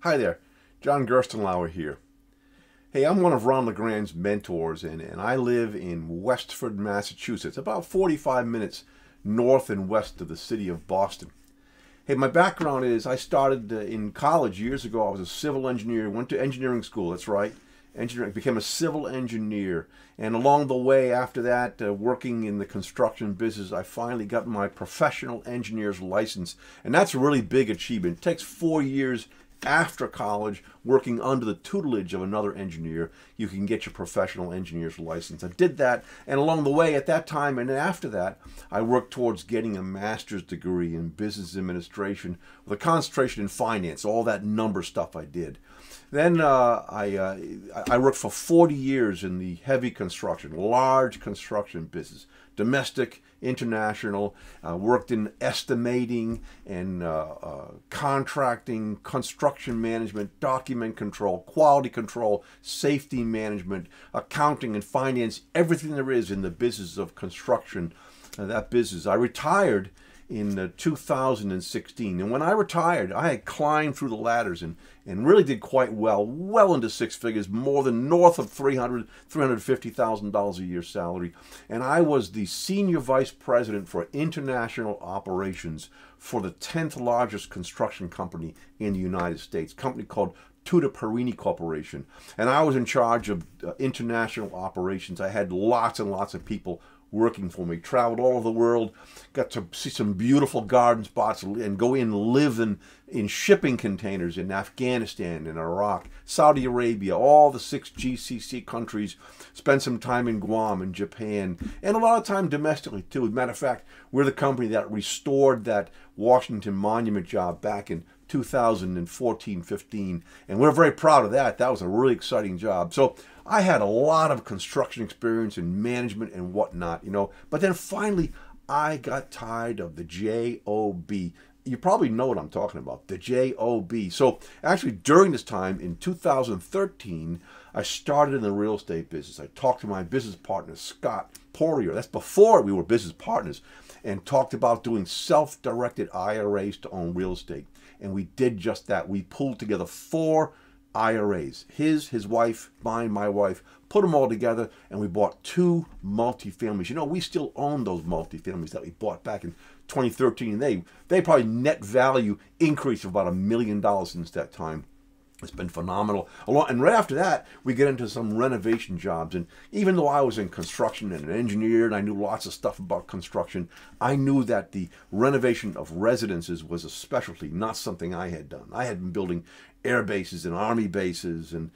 Hi there, John Gerstenlauer here. Hey, I'm one of Ron LeGrand's mentors, and I live in Westford, Massachusetts, about 45 minutes north and west of the city of Boston. Hey, my background is I started in college years ago. I was a civil engineer, went to engineering school, that's right. Engineering, became a civil engineer. And along the way after that, working in the construction business, I finally got my professional engineer's license. And that's a really big achievement. It takes 4 years after college, working under the tutelage of another engineer, you can get your professional engineer's license. I did that, and along the way at that time and after that, I worked towards getting a master's degree in business administration with a concentration in finance, all that number stuff I did. Then I worked for 40 years in the heavy construction, large construction business, domestic, international, worked in estimating and contracting, construction management, document control, quality control, safety management, accounting and finance, everything there is in the business of construction, that business. I retired in 2016, and when I retired, I had climbed through the ladders and really did quite well into six figures, more than north of $350,000 a year salary, and I was the senior vice president for international operations for the 10th largest construction company in the United States, a company called Tudor Perini Corporation, and I was in charge of international operations. I had lots and lots of people working for me, traveled all over the world, got to see some beautiful garden spots and go in and live in shipping containers in Afghanistan and Iraq, Saudi Arabia, all the 6 GCC countries, spent some time in Guam and Japan, and a lot of time domestically too. As a matter of fact, we're the company that restored that Washington Monument job back in 2014-15, and we're very proud of that. That was a really exciting job. So I had a lot of construction experience in management and whatnot, but then finally I got tired of the J-O-B. You probably know what I'm talking about, the J-O-B. So actually during this time in 2013, I started in the real estate business. I talked to my business partner, Scott Poirier. That's before we were business partners, and talked about doing self-directed IRAs to own real estate. And we did just that. We pulled together 4 IRAs, his wife, mine, my wife, put them all together, and we bought 2 multifamilies. We still own those multifamilies that we bought back in 2013. They probably net value increase of about $1 million since that time. It's been phenomenal. And right after that, we get into some renovation jobs. And even though I was in construction and an engineer and I knew lots of stuff about construction, I knew that the renovation of residences was a specialty, not something I had done. I had been building air bases and army bases and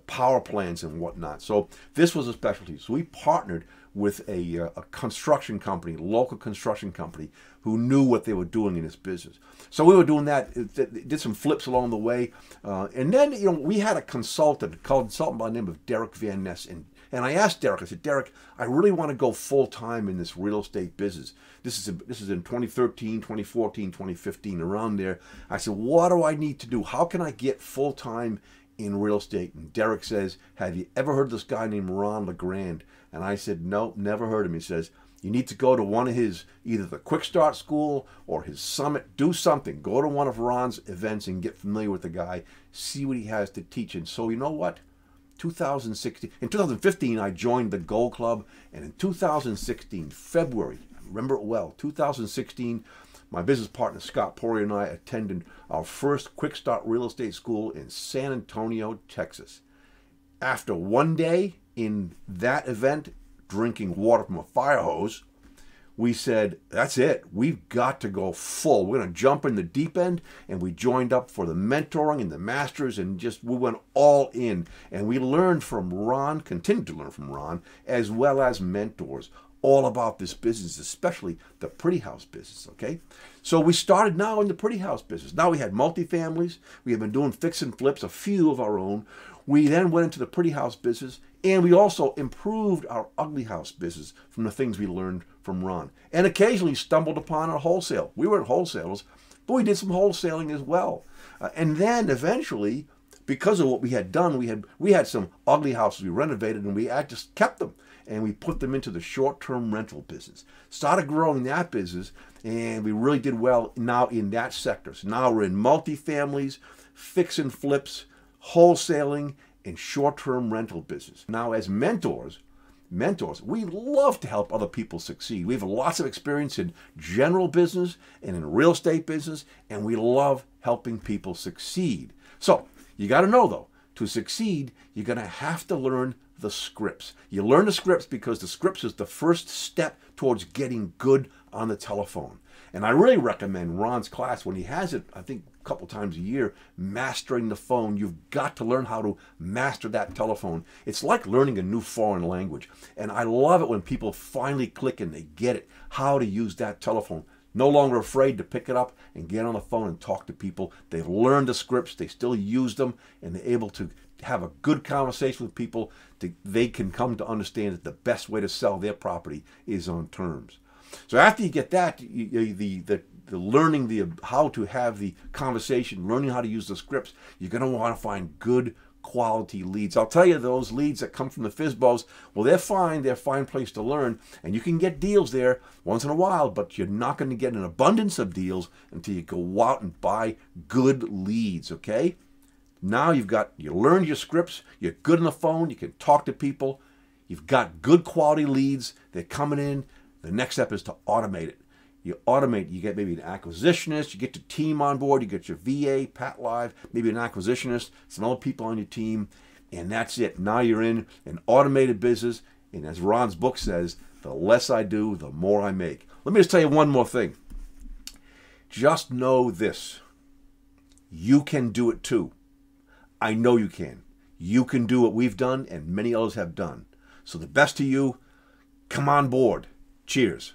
power plants and whatnot. So this was a specialty. So we partnered with a construction company, local construction company, who knew what they were doing in this business. So we were doing that, did some flips along the way. And then, we had a consultant by the name of Derek Van Ness. And I asked Derek, I said, Derek, I really want to go full-time in this real estate business. This is in 2013, 2014, 2015, around there. I said, what do I need to do? How can I get full-time in real estate? And Derek says, have you ever heard of this guy named Ron LeGrand? And I said, no, never heard of him. He says, you need to go to one of his, either the Quick Start School or his summit, do something. Go to one of Ron's events and get familiar with the guy, see what he has to teach. And so you know what? In 2015, I joined the Gold Club, and in 2016, February, I remember it well, 2016, my business partner Scott Poirier and I attended our first Quick Start Real Estate School in San Antonio, Texas. After one day in that event, drinking water from a fire hose, we said, that's it. We've got to go full. We're going to jump in the deep end. And we joined up for the mentoring and the masters, and we went all in. And we learned from Ron, continued to learn from Ron, as well as mentors, all about this business, especially the pretty house business, okay? So we started now in the pretty house business. Now we had multifamilies. We have been doing fix and flips, a few of our own. We then went into the pretty house business, and we also improved our ugly house business from the things we learned from Ron. And occasionally stumbled upon a wholesale. We weren't wholesalers, but we did some wholesaling as well. And then eventually, because of what we had done, we had some ugly houses we renovated, and we had just kept them, and we put them into the short-term rental business. Started growing that business, and we really did well now in that sector. So now we're in multifamilies, fix and flips, wholesaling, and short-term rental business. Now, as mentors, we love to help other people succeed. We have lots of experience in general business and in real estate business, and we love helping people succeed. So you got to know, though, to succeed, you're going to have to learn the scripts. You learn the scripts because the scripts is the first step towards getting good on the telephone. And I really recommend Ron's class when he has it, I think a couple times a year, Mastering the Phone. You've got to learn how to master that telephone. It's like learning a new foreign language. And I love it when people finally click and they get it, how to use that telephone. No longer afraid to pick it up and get on the phone and talk to people. They've learned the scripts, they still use them, and they're able to have a good conversation with people. They can come to understand that the best way to sell their property is on terms. So after you get that, the learning how to have the conversation, learning how to use the scripts, you're going to want to find good quality leads. I'll tell you, those leads that come from the FSBOs, well, they're fine. They're a fine place to learn, and you can get deals there once in a while, but you're not going to get an abundance of deals until you go out and buy good leads, okay? Now you learned your scripts, you're good on the phone, you can talk to people, you've got good quality leads, they're coming in. The next step is to automate it. You automate, you get maybe an acquisitionist, you get your team on board, you get your VA, Pat Live, maybe an acquisitionist, some other people on your team, and that's it. Now you're in an automated business, and as Ron's book says, the less I do, the more I make. Let me just tell you one more thing. Just know this. You can do it too. I know you can. You can do what we've done and many others have done. So the best to you, come on board. Cheers.